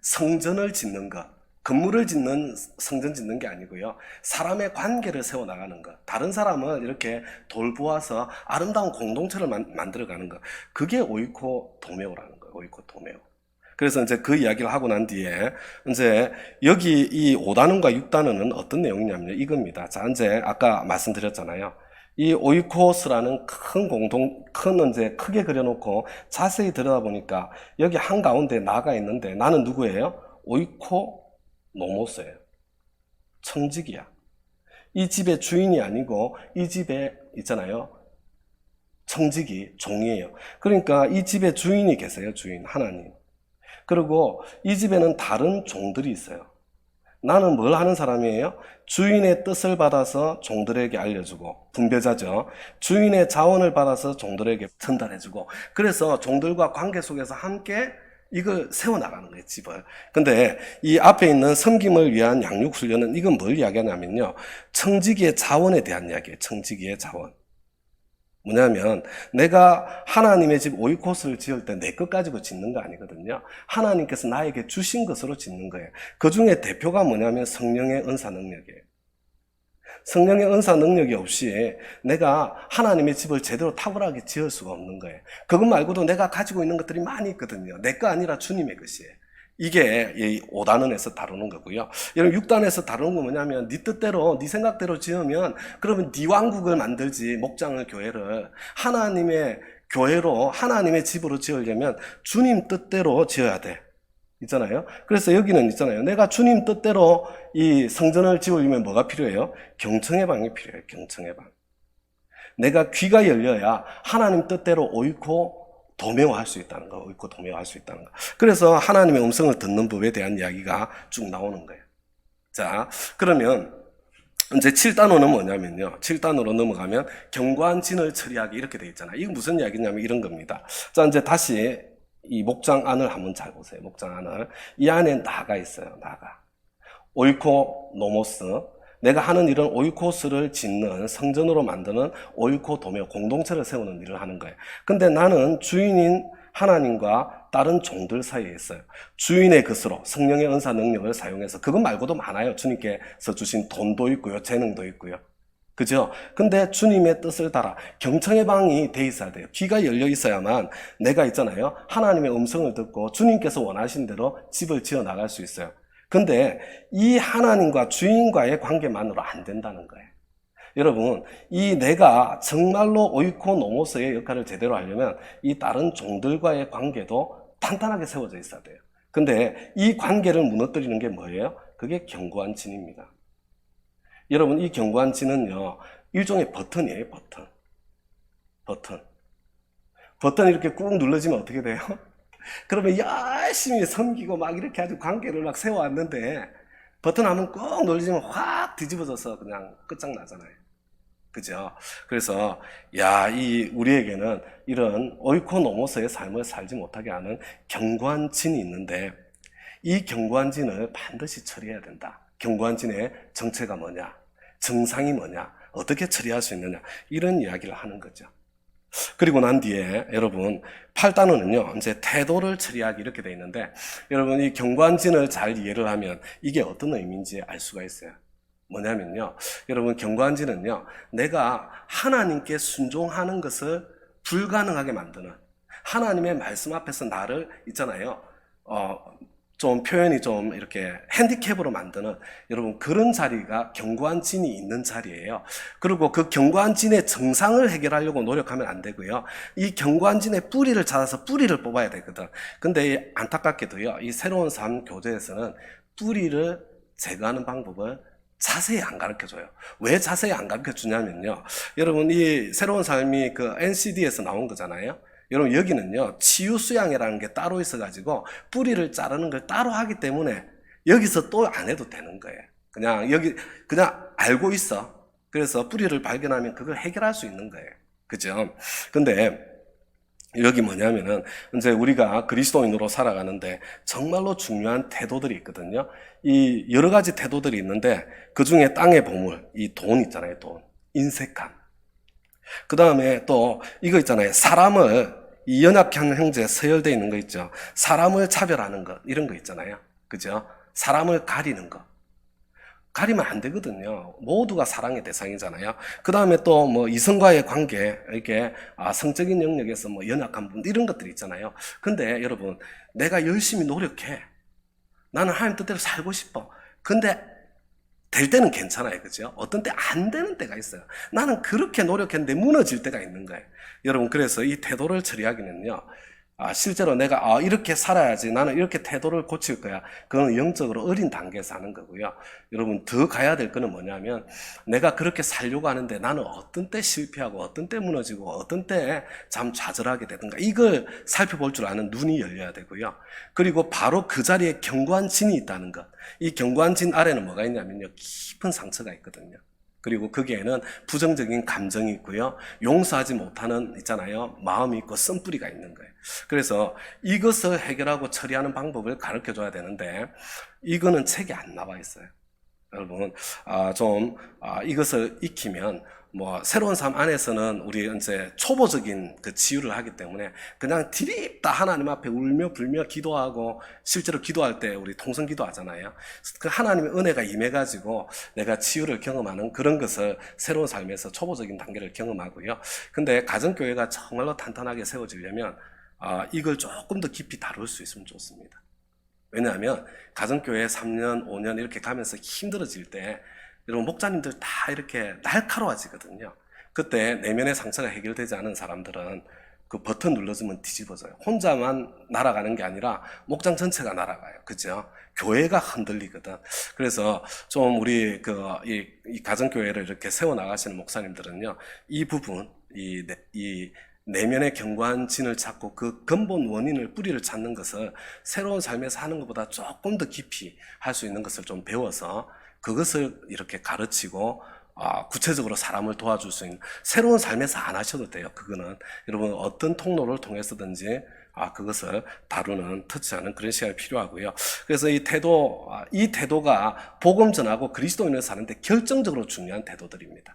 성전을 짓는 것, 건물을 짓는, 성전 짓는 게 아니고요, 사람의 관계를 세워나가는 것, 다른 사람을 이렇게 돌보아서 아름다운 공동체를 만들어가는 것, 그게 오이코도메오라는 거예요. 오이코도메오. 그래서 이제 그 이야기를 하고 난 뒤에 이제 여기 이 5단원과 6단원은 어떤 내용이냐면요, 이겁니다. 자, 이제 아까 말씀드렸잖아요. 이 오이코스라는 큰 이제 크게 그려놓고 자세히 들여다보니까 여기 한가운데 나가 있는데 나는 누구예요? 오이코노모스예요. 청직이야. 이 집의 주인이 아니고 이 집에 있잖아요, 청직이 종이에요. 그러니까 이 집의 주인이 계세요. 주인, 하나님. 그리고 이 집에는 다른 종들이 있어요. 나는 뭘 하는 사람이에요? 주인의 뜻을 받아서 종들에게 알려주고, 분배자죠. 주인의 자원을 받아서 종들에게 전달해주고, 그래서 종들과 관계 속에서 함께 이걸 세워나가는 거예요, 집을. 근데 이 앞에 있는 섬김을 위한 양육훈련은 이건 뭘 이야기하냐면요, 청지기의 자원에 대한 이야기예요. 청지기의 자원. 뭐냐면 내가 하나님의 집 오이코스를 지을 때 내 것 가지고 짓는 거 아니거든요. 하나님께서 나에게 주신 것으로 짓는 거예요. 그 중에 대표가 뭐냐면 성령의 은사 능력이에요. 성령의 은사 능력이 없이 내가 하나님의 집을 제대로 탁월하게 지을 수가 없는 거예요. 그것 말고도 내가 가지고 있는 것들이 많이 있거든요. 내 거 아니라 주님의 것이에요. 이게 이 5단원에서 다루는 거고요. 여러분 6단에서 다루는 건 뭐냐면 네 뜻대로 네 생각대로 지으면 그러면 네 왕국을 만들지, 목장을, 교회를 하나님의 교회로, 하나님의 집으로 지으려면 주님 뜻대로 지어야 돼. 있잖아요. 그래서 여기는 있잖아요. 내가 주님 뜻대로 이 성전을 지으려면 뭐가 필요해요? 경청의 방이 필요해요. 경청의 방. 내가 귀가 열려야 하나님 뜻대로 옳고 도매화할 수 있다는 거, 옳고 도매화할 수 있다는 거. 그래서 하나님의 음성을 듣는 법에 대한 이야기가 쭉 나오는 거예요. 자, 그러면 이제 7단원은 뭐냐면요, 7단으로 넘어가면 견고한 진을 처리하기, 이렇게 되어 있잖아요. 이건 무슨 이야기냐면 이런 겁니다. 자, 이제 다시 이 목장 안을 한번 잘 보세요. 목장 안을. 이 안에 나가 있어요. 나가. 오이코노모스. 내가 하는 일은 오이코스를 짓는, 성전으로 만드는 오이코도메오, 공동체를 세우는 일을 하는 거예요. 근데 나는 주인인 하나님과 다른 종들 사이에 있어요. 주인의 것으로 성령의 은사 능력을 사용해서, 그것 말고도 많아요. 주님께서 주신 돈도 있고요, 재능도 있고요. 그죠? 근데 주님의 뜻을 따라 경청의 방이 돼 있어야 돼요. 귀가 열려 있어야만 내가 있잖아요, 하나님의 음성을 듣고 주님께서 원하신 대로 집을 지어 나갈 수 있어요. 근데 이 하나님과 주인과의 관계만으로 안 된다는 거예요. 여러분, 이 내가 정말로 오이코노모스의 역할을 제대로 하려면 이 다른 종들과의 관계도 탄탄하게 세워져 있어야 돼요. 근데 이 관계를 무너뜨리는 게 뭐예요? 그게 견고한 진입니다. 여러분, 이 견고한 진은요, 일종의 버튼이에요. 버튼 이렇게 꾹 눌러지면 어떻게 돼요? 그러면 열심히 섬기고 막 이렇게 아주 관계를 막 세워왔는데 버튼 한번 꾹 눌러지면 확 뒤집어져서 그냥 끝장나잖아요. 그죠? 그래서 우리에게는 이런 오이코노모스의 삶을 살지 못하게 하는 견고한 진이 있는데, 이 견고한 진을 반드시 처리해야 된다. 견고한 진의 정체가 뭐냐, 정상이 뭐냐, 어떻게 처리할 수 있느냐, 이런 이야기를 하는 거죠. 그리고 난 뒤에 여러분 8단원은요, 이제 태도를 처리하기, 이렇게 돼 있는데, 여러분 이 견고한 진을 잘 이해를 하면 이게 어떤 의미인지 알 수가 있어요. 뭐냐면요, 여러분 견고한 진은요, 내가 하나님께 순종하는 것을 불가능하게 만드는, 하나님의 말씀 앞에서 나를 있잖아요, 좀 표현이 좀 이렇게 핸디캡으로 만드는, 여러분 그런 자리가 견고한 진이 있는 자리예요. 그리고 그 견고한 진의 정상을 해결하려고 노력하면 안 되고요, 이 견고한 진의 뿌리를 찾아서 뿌리를 뽑아야 되거든. 근데 안타깝게도요, 이 새로운 삶 교재에서는 뿌리를 제거하는 방법을 자세히 안 가르쳐줘요. 왜 자세히 안 가르쳐주냐면요, 여러분 이 새로운 삶이 그 NCD에서 나온 거잖아요. 여러분 여기는요, 치유수양이라는 게 따로 있어가지고 뿌리를 자르는 걸 따로 하기 때문에 여기서 또 안 해도 되는 거예요. 그냥 알고 있어. 그래서 뿌리를 발견하면 그걸 해결할 수 있는 거예요. 그죠? 근데 여기 뭐냐면은 이제 우리가 그리스도인으로 살아가는데 정말로 중요한 태도들이 있거든요. 이 여러 가지 태도들이 있는데 그 중에 땅의 보물, 이 돈 있잖아요, 돈. 인색함. 그 다음에 또 이거 있잖아요. 사람을, 이 연약한 형제 서열되어 있는 거 있죠. 사람을 차별하는 것, 이런 거 있잖아요. 그죠? 사람을 가리는 것. 가리면 안 되거든요. 모두가 사랑의 대상이잖아요. 그 다음에 또 뭐 이성과의 관계, 이렇게 성적인 영역에서 뭐 연약한 분, 이런 것들이 있잖아요. 근데 여러분, 내가 열심히 노력해. 나는 하나님 뜻대로 살고 싶어. 근데 될 때는 괜찮아요. 그죠? 어떤 때 안 되는 때가 있어요. 나는 그렇게 노력했는데 무너질 때가 있는 거예요. 여러분, 그래서 이 태도를 처리하기는요, 실제로 내가 이렇게 살아야지, 나는 이렇게 태도를 고칠 거야. 그건 영적으로 어린 단계에서 하는 거고요. 여러분, 더 가야 될 거는 뭐냐면, 내가 그렇게 살려고 하는데 나는 어떤 때 실패하고 어떤 때 무너지고 어떤 때 참 좌절하게 되든가, 이걸 살펴볼 줄 아는 눈이 열려야 되고요. 그리고 바로 그 자리에 견고한 진이 있다는 것. 이 견고한 진 아래는 뭐가 있냐면요, 깊은 상처가 있거든요. 그리고 거기에는 부정적인 감정이 있고요. 용서하지 못하는, 있잖아요, 마음이 있고 쓴뿌리가 있는 거예요. 그래서 이것을 해결하고 처리하는 방법을 가르쳐 줘야 되는데, 이거는 책에 안 나와 있어요. 여러분, 이것을 익히면, 새로운 삶 안에서는 우리 이제 초보적인 그 치유를 하기 때문에 그냥 디립다 하나님 앞에 울며 불며 기도하고, 실제로 기도할 때 우리 통성 기도하잖아요. 그 하나님의 은혜가 임해가지고 내가 치유를 경험하는 그런 것을 새로운 삶에서 초보적인 단계를 경험하고요. 근데 가정교회가 정말로 탄탄하게 세워지려면, 이걸 조금 더 깊이 다룰 수 있으면 좋습니다. 왜냐하면 가정교회 3년, 5년 이렇게 가면서 힘들어질 때 여러분, 목사님들 다 이렇게 날카로워지거든요. 그때 내면의 상처가 해결되지 않은 사람들은 그 버튼 눌러주면 뒤집어져요. 혼자만 날아가는 게 아니라 목장 전체가 날아가요. 그죠? 교회가 흔들리거든. 그래서 좀 우리 이 가정교회를 이렇게 세워나가시는 목사님들은요, 이 부분, 이 내면의 견고한 진을 찾고 그 근본 원인을, 뿌리를 찾는 것을 새로운 삶에서 하는 것보다 조금 더 깊이 할 수 있는 것을 좀 배워서 그것을 이렇게 가르치고, 구체적으로 사람을 도와줄 수 있는, 새로운 삶에서 안 하셔도 돼요. 그거는 여러분 어떤 통로를 통해서든지 그것을 다루는, 터치하는 그런 시간이 필요하고요. 그래서 이 태도가 복음 전하고 그리스도인을 사는데 결정적으로 중요한 태도들입니다.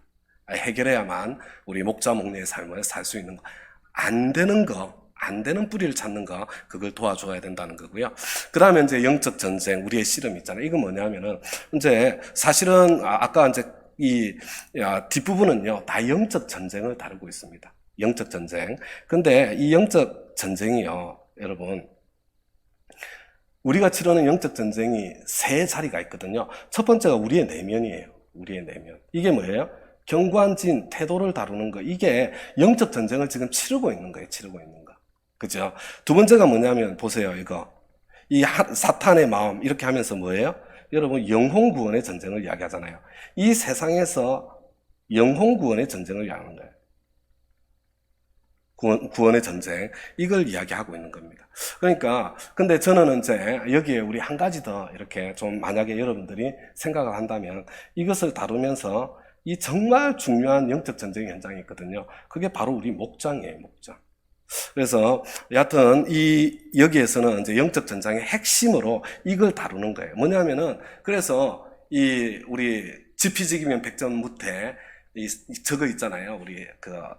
해결해야만 우리 목자 목녀의 삶을 살 수 있는 거. 안 되는 뿌리를 찾는 거, 그걸 도와줘야 된다는 거고요. 그 다음에 이제 영적 전쟁, 우리의 씨름 있잖아요. 이건 뭐냐면은, 이제 사실은 아까 이제 뒷부분은요, 다 영적 전쟁을 다루고 있습니다. 영적 전쟁. 근데 이 영적 전쟁이요, 여러분, 우리가 치르는 영적 전쟁이 세 자리가 있거든요. 첫 번째가 우리의 내면이에요. 우리의 내면. 이게 뭐예요? 견고한 진, 태도를 다루는 거. 이게 영적 전쟁을 지금 치르고 있는 거예요. 치르고 있는 거. 그죠? 두 번째가 뭐냐면, 보세요, 이거. 사탄의 마음, 이렇게 하면서 뭐예요? 여러분, 영혼 구원의 전쟁을 이야기하잖아요. 이 세상에서 영혼 구원의 전쟁을 이야기하는 거예요. 구원의 전쟁. 이걸 이야기하고 있는 겁니다. 그러니까, 근데 저는 이제 여기에 우리 한 가지 더 이렇게 좀 만약에 여러분들이 생각을 한다면, 이것을 다루면서 이 정말 중요한 영적 전쟁 현장이 있거든요. 그게 바로 우리 목장이에요, 목장. 그래서 여하튼 여기에서는 이제 영적 전장의 핵심으로 이걸 다루는 거예요. 뭐냐면은, 그래서 우리 지피지기면 백전무태, 저거 있잖아요. 우리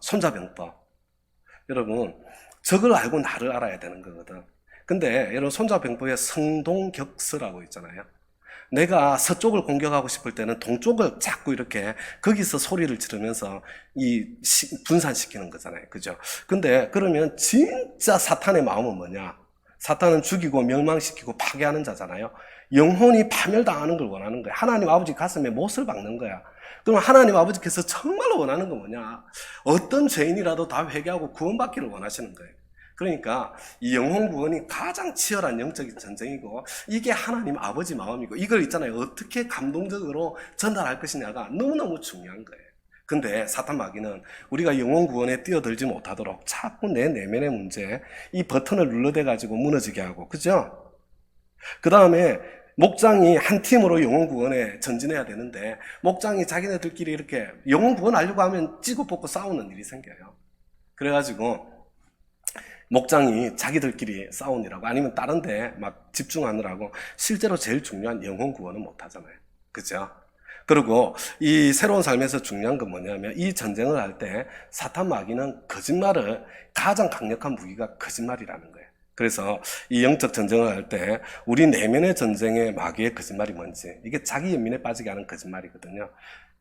손자병법. 여러분, 저걸 알고 나를 알아야 되는 거거든. 근데 여러분, 손자병법에 성동격서라고 있잖아요. 내가 서쪽을 공격하고 싶을 때는 동쪽을 자꾸 이렇게 거기서 소리를 지르면서 분산시키는 거잖아요. 그죠? 근데 그러면 진짜 사탄의 마음은 뭐냐? 사탄은 죽이고 멸망시키고 파괴하는 자잖아요. 영혼이 파멸당하는 걸 원하는 거야. 하나님 아버지 가슴에 못을 박는 거야. 그럼 하나님 아버지께서 정말로 원하는 건 뭐냐? 어떤 죄인이라도 다 회개하고 구원받기를 원하시는 거예요. 그러니까 이 영혼 구원이 가장 치열한 영적인 전쟁이고, 이게 하나님 아버지 마음이고, 이걸 있잖아요, 어떻게 감동적으로 전달할 것이냐가 너무너무 중요한 거예요. 근데 사탄 마귀는 우리가 영혼 구원에 뛰어들지 못하도록 자꾸 내 내면의 문제, 이 버튼을 눌러대가지고 무너지게 하고, 그죠? 그 다음에 목장이 한 팀으로 영혼 구원에 전진해야 되는데, 목장이 자기네들끼리 이렇게 영혼 구원하려고 하면 찌고 뽑고 싸우는 일이 생겨요. 그래가지고 목장이 자기들끼리 싸우느라고, 아니면 다른 데 막 집중하느라고 실제로 제일 중요한 영혼 구원은 못 하잖아요. 그죠? 그리고 이 새로운 삶에서 중요한 건 뭐냐면 이 전쟁을 할 때 사탄 마귀는 거짓말을 가장 강력한 무기가 거짓말이라는 거예요. 그래서 이 영적 전쟁을 할 때 우리 내면의 전쟁의 마귀의 거짓말이 뭔지 이게 자기 연민에 빠지게 하는 거짓말이거든요.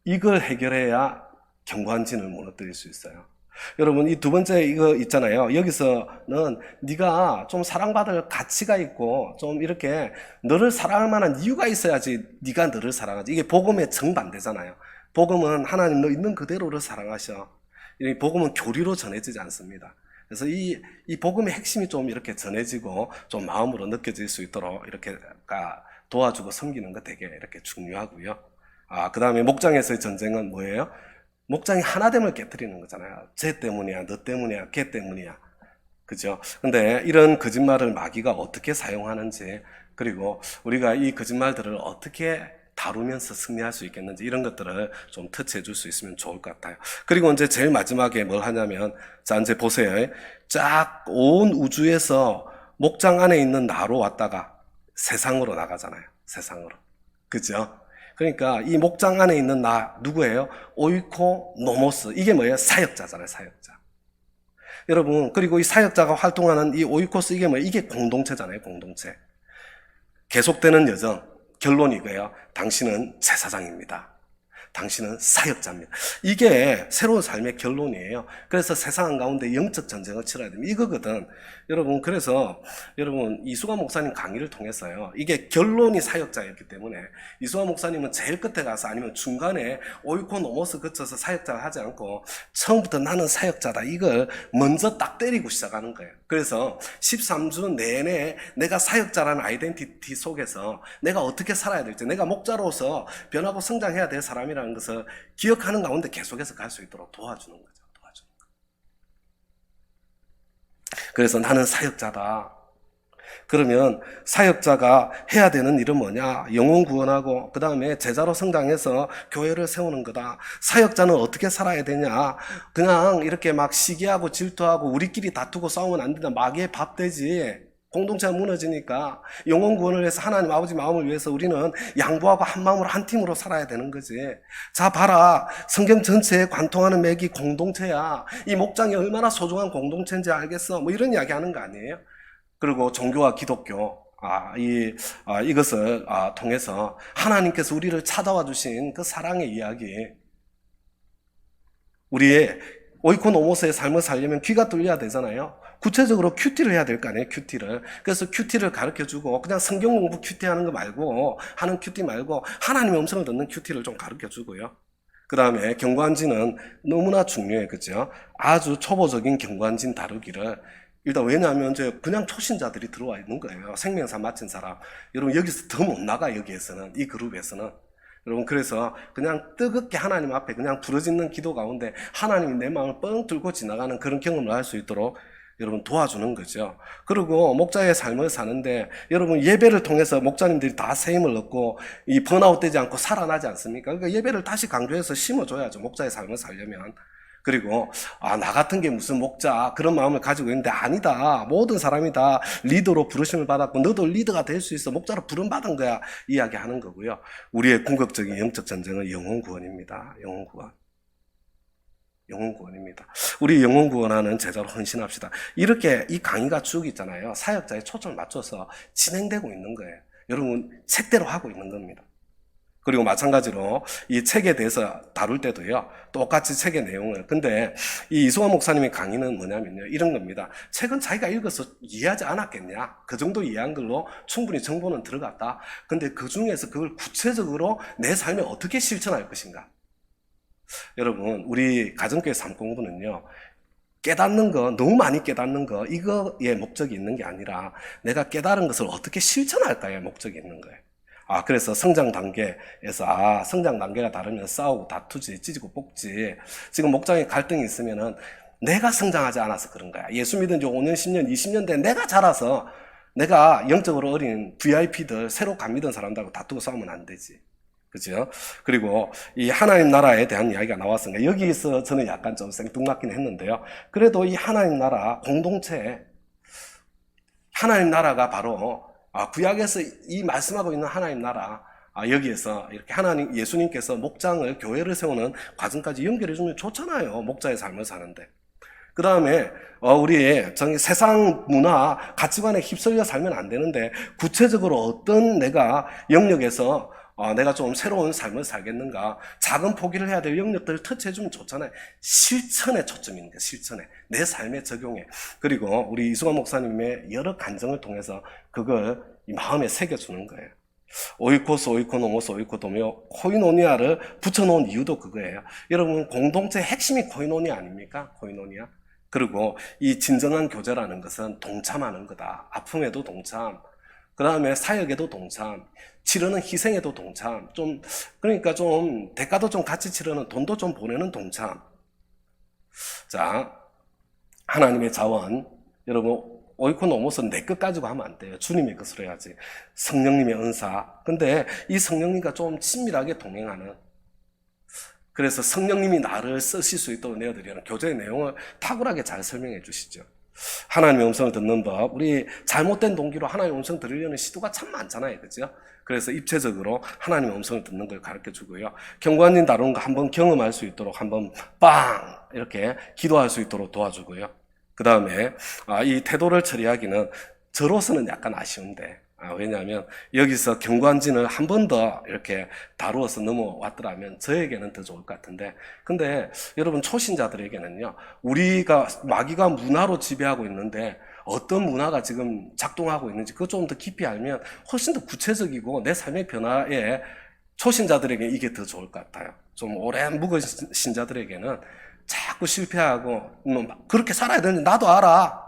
이걸 해결해야 견고한 진을 무너뜨릴 수 있어요. 여러분 이 두 번째 이거 있잖아요. 여기서는 네가 좀 사랑받을 가치가 있고 좀 이렇게 너를 사랑할 만한 이유가 있어야지 네가 너를 사랑하지. 이게 복음의 정반대잖아요. 복음은 하나님 너 있는 그대로를 사랑하셔. 이 복음은 교리로 전해지지 않습니다. 그래서 이 복음의 핵심이 좀 이렇게 전해지고 좀 마음으로 느껴질 수 있도록 이렇게 도와주고 섬기는 거 되게 이렇게 중요하고요. 그 다음에 목장에서의 전쟁은 뭐예요? 목장이 하나됨을 깨뜨리는 거잖아요. 쟤 때문이야, 너 때문이야, 걔 때문이야. 그죠? 근데 이런 거짓말을 마귀가 어떻게 사용하는지, 그리고 우리가 이 거짓말들을 어떻게 다루면서 승리할 수 있겠는지, 이런 것들을 좀 터치해 줄 수 있으면 좋을 것 같아요. 그리고 이제 제일 마지막에 뭘 하냐면, 자, 이제 보세요. 쫙 온 우주에서 목장 안에 있는 나로 왔다가 세상으로 나가잖아요. 세상으로. 그죠? 그러니까 이 목장 안에 있는 나 누구예요? 오이코 노모스. 이게 뭐예요? 사역자잖아요. 사역자. 여러분 그리고 이 사역자가 활동하는 이 오이코스 이게 뭐예요? 이게 공동체잖아요. 공동체. 계속되는 여정. 결론이 이거예요. 당신은 제사장입니다. 당신은 사역자입니다. 이게 새로운 삶의 결론이에요. 그래서 세상 가운데 영적 전쟁을 치러야 됩니다. 이거거든. 여러분 그래서 여러분 이수가 목사님 강의를 통해서요. 이게 결론이 사역자였기 때문에 이수가 목사님은 제일 끝에 가서 아니면 중간에 오이코 노모스 거쳐서 사역자를 하지 않고 처음부터 나는 사역자다 이걸 먼저 딱 때리고 시작하는 거예요. 그래서 13주 내내 내가 사역자라는 아이덴티티 속에서 내가 어떻게 살아야 될지 내가 목자로서 변하고 성장해야 될 사람이라는 것을 기억하는 가운데 계속해서 갈 수 있도록 도와주는 거죠. 그래서 나는 사역자다. 그러면 사역자가 해야 되는 일은 뭐냐? 영혼 구원하고 그 다음에 제자로 성장해서 교회를 세우는 거다. 사역자는 어떻게 살아야 되냐? 그냥 이렇게 막 시기하고 질투하고 우리끼리 다투고 싸우면 안 된다. 마귀의 밥 되지. 공동체가 무너지니까 영혼 구원을 위해서 하나님 아버지 마음을 위해서 우리는 양보하고 한 마음으로 한 팀으로 살아야 되는 거지. 자 봐라 성경 전체에 관통하는 맥이 공동체야. 이 목장이 얼마나 소중한 공동체인지 알겠어. 뭐 이런 이야기 하는 거 아니에요? 그리고 종교와 기독교 이것을 통해서 하나님께서 우리를 찾아와 주신 그 사랑의 이야기, 우리의 오이코노모스의 삶을 살려면 귀가 뚫려야 되잖아요. 구체적으로 큐티를 해야 될 거 아니에요, 큐티를. 그래서 큐티를 가르쳐주고, 그냥 성경 공부 큐티 하는 거 말고, 하는 큐티 말고, 하나님의 음성을 듣는 큐티를 좀 가르쳐주고요. 그 다음에 경관진은 너무나 중요해, 그죠? 아주 초보적인 경관진 다루기를. 일단 왜냐하면 이제 그냥 초신자들이 들어와 있는 거예요. 생명사 마친 사람. 여러분, 여기서 더 못 나가, 여기에서는. 이 그룹에서는. 여러분 그래서 그냥 뜨겁게 하나님 앞에 그냥 부르짖는 기도 가운데 하나님이 내 마음을 뻥 뚫고 지나가는 그런 경험을 할 수 있도록 여러분 도와주는 거죠. 그리고 목자의 삶을 사는데 여러분 예배를 통해서 목자님들이 다 세임을 얻고 이 번아웃 되지 않고 살아나지 않습니까? 그러니까 예배를 다시 강조해서 심어줘야죠. 목자의 삶을 살려면. 그리고 나 같은 게 무슨 목자 그런 마음을 가지고 있는데 아니다. 모든 사람이 다 리더로 부르심을 받았고 너도 리더가 될 수 있어. 목자로 부름받은 거야. 이야기하는 거고요. 우리의 궁극적인 영적 전쟁은 영혼 구원입니다. 영혼 구원. 영혼 구원입니다. 우리 영혼 구원하는 제자로 헌신합시다. 이렇게 이 강의가 쭉 있잖아요. 사역자의 초점을 맞춰서 진행되고 있는 거예요. 여러분 책대로 하고 있는 겁니다. 그리고 마찬가지로 이 책에 대해서 다룰 때도요, 똑같이 책의 내용을. 근데 이 이수화 목사님의 강의는 뭐냐면요, 이런 겁니다. 책은 자기가 읽어서 이해하지 않았겠냐? 그 정도 이해한 걸로 충분히 정보는 들어갔다. 근데 그 중에서 그걸 구체적으로 내 삶에 어떻게 실천할 것인가? 여러분, 우리 가정교회 삶공부는요, 깨닫는 거, 너무 많이 깨닫는 거, 이거에 목적이 있는 게 아니라 내가 깨달은 것을 어떻게 실천할까에 목적이 있는 거예요. 그래서 성장 단계에서, 성장 단계가 다르면 싸우고 다투지, 찢고 뽑지. 지금 목장에 갈등이 있으면은 내가 성장하지 않아서 그런 거야. 예수 믿은 지 5년, 10년, 20년 된 내가 자라서 내가 영적으로 어린 VIP들, 새로 감 믿은 사람들하고 다투고 싸우면 안 되지. 그죠? 그리고 이 하나님 나라에 대한 이야기가 나왔으니까 여기서 저는 약간 좀 생뚱맞긴 했는데요. 그래도 이 하나님 나라 공동체, 하나님 나라가 바로 구약에서 이 말씀하고 있는 하나님 나라, 여기에서 이렇게 하나님, 예수님께서 목장을, 교회를 세우는 과정까지 연결해 주면 좋잖아요. 목자의 삶을 사는데. 그 다음에, 우리 세상 문화, 가치관에 휩쓸려 살면 안 되는데, 구체적으로 어떤 내가 영역에서 내가 좀 새로운 삶을 살겠는가, 작은 포기를 해야 될 영역들을 터치해주면 좋잖아요. 실천에 초점이 있는 거예요. 실천에. 내 삶에 적용해. 그리고 우리 이수관 목사님의 여러 간증을 통해서 그걸 이 마음에 새겨주는 거예요. 오이코스, 오이코노모스, 오이코도며 코이노니아를 붙여놓은 이유도 그거예요. 여러분, 공동체의 핵심이 코이노니아 아닙니까? 코이노니아. 그리고 이 진정한 교제라는 것은 동참하는 거다. 아픔에도 동참, 그 다음에 사역에도 동참, 치르는 희생에도 동참, 그러니까 대가도 좀 같이 치르는, 돈도 좀 보내는 동참. 자, 하나님의 자원, 여러분, 오이코노모스는 내 것 가지고 하면 안 돼요. 주님의 것으로 해야지. 성령님의 은사. 근데 이 성령님과 좀 친밀하게 동행하는, 그래서 성령님이 나를 쓰실 수 있도록 내어드리는 교제의 내용을 탁월하게 잘 설명해 주시죠. 하나님의 음성을 듣는 법, 우리 잘못된 동기로 하나님의 음성 들으려는 시도가 참 많잖아요. 그죠? 그래서 입체적으로 하나님의 음성을 듣는 걸 가르쳐 주고요. 경관진 다루는 거 한번 경험할 수 있도록 한번 빵! 이렇게 기도할 수 있도록 도와주고요. 그 다음에 이 태도를 처리하기는 저로서는 약간 아쉬운데, 왜냐하면 여기서 경관진을 한 번 더 이렇게 다루어서 넘어왔더라면 저에게는 더 좋을 것 같은데, 근데 여러분 초신자들에게는요, 마귀가 문화로 지배하고 있는데 어떤 문화가 지금 작동하고 있는지 그거 좀 더 깊이 알면 훨씬 더 구체적이고 내 삶의 변화에 초신자들에게 이게 더 좋을 것 같아요. 좀 오랜 묵은 신자들에게는 자꾸 실패하고 그렇게 살아야 되는데 나도 알아.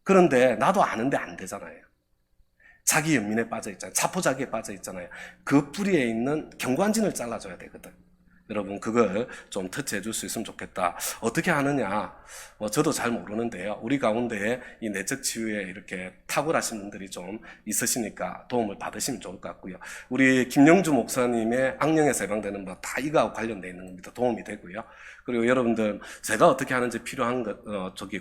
그런데 나도 아는데 안 되잖아요. 자기 연민에 빠져 있잖아요. 자포자기에 빠져 있잖아요. 그 뿌리에 있는 경관진을 잘라줘야 되거든. 여러분 그걸 좀 터치해 줄 수 있으면 좋겠다. 어떻게 하느냐? 저도 잘 모르는데요. 우리 가운데 이 내적 치유에 이렇게 탁월하신 분들이 좀 있으시니까 도움을 받으시면 좋을 것 같고요. 우리 김영주 목사님의 악령에서 해방되는 법 다 이거하고 관련되어 있는 겁니다. 도움이 되고요. 그리고 여러분들 제가 어떻게 하는지 필요한 것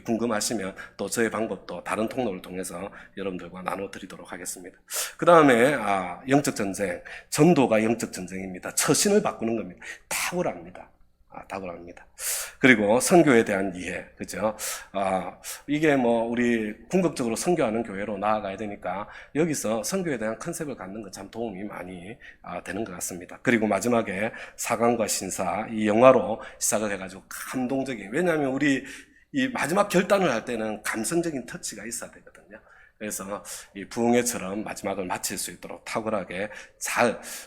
궁금하시면 또 저의 방법도 다른 통로를 통해서 여러분들과 나눠드리도록 하겠습니다. 그 다음에 영적 전쟁, 전도가 영적 전쟁입니다. 처신을 바꾸는 겁니다. 탁월합니다. 탁월합니다. 그리고 선교에 대한 이해, 그죠? 이게 우리 궁극적으로 선교하는 교회로 나아가야 되니까 여기서 선교에 대한 컨셉을 갖는 건 참 도움이 많이 되는 것 같습니다. 그리고 마지막에 사강과 신사, 이 영화로 시작을 해가지고 감동적인, 왜냐하면 우리 이 마지막 결단을 할 때는 감성적인 터치가 있어야 되거든요. 그래서 이 부흥회처럼 마지막을 마칠 수 있도록 탁월하게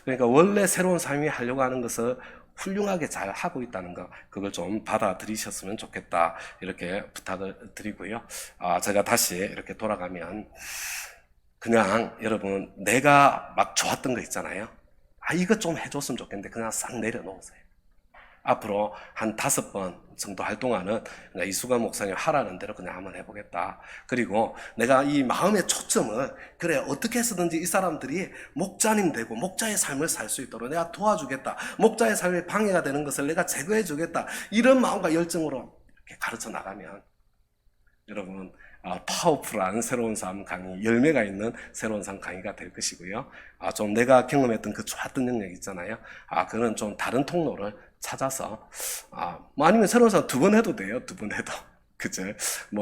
그러니까 원래 새로운 삶이 하려고 하는 것을 훌륭하게 잘 하고 있다는 거, 그걸 좀 받아들이셨으면 좋겠다, 이렇게 부탁을 드리고요. 제가 다시 이렇게 돌아가면 그냥 여러분 내가 막 좋았던 거 있잖아요. 이거 좀 해줬으면 좋겠는데 그냥 싹 내려놓으세요. 앞으로 한 5번 정도 활동하는 이수관 목사님 하라는 대로 그냥 한번 해보겠다. 그리고 내가 이 마음의 초점을 그래 어떻게 해서든지 이 사람들이 목자님 되고 목자의 삶을 살 수 있도록 내가 도와주겠다. 목자의 삶에 방해가 되는 것을 내가 제거해 주겠다. 이런 마음과 열정으로 이렇게 가르쳐 나가면 여러분 파워풀한 새로운 삶 강의, 열매가 있는 새로운 삶 강의가 될 것이고요. 좀 내가 경험했던 그 좋았던 능력 있잖아요. 그는 좀 다른 통로를 찾아서 아니면 새로운 삶 2번 해도 돼요. 2번 해도. 그죠?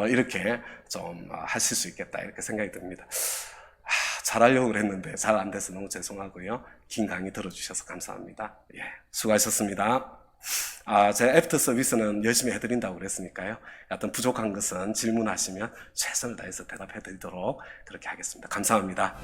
이렇게 좀 하실 수 있겠다, 이렇게 생각이 듭니다. 잘하려고 그랬는데 잘 안 돼서 너무 죄송하고요. 긴 강의 들어주셔서 감사합니다. 예, 수고하셨습니다. 제 애프터 서비스는 열심히 해드린다고 그랬으니까요. 어떤 부족한 것은 질문하시면 최선을 다해서 대답해 드리도록 그렇게 하겠습니다. 감사합니다.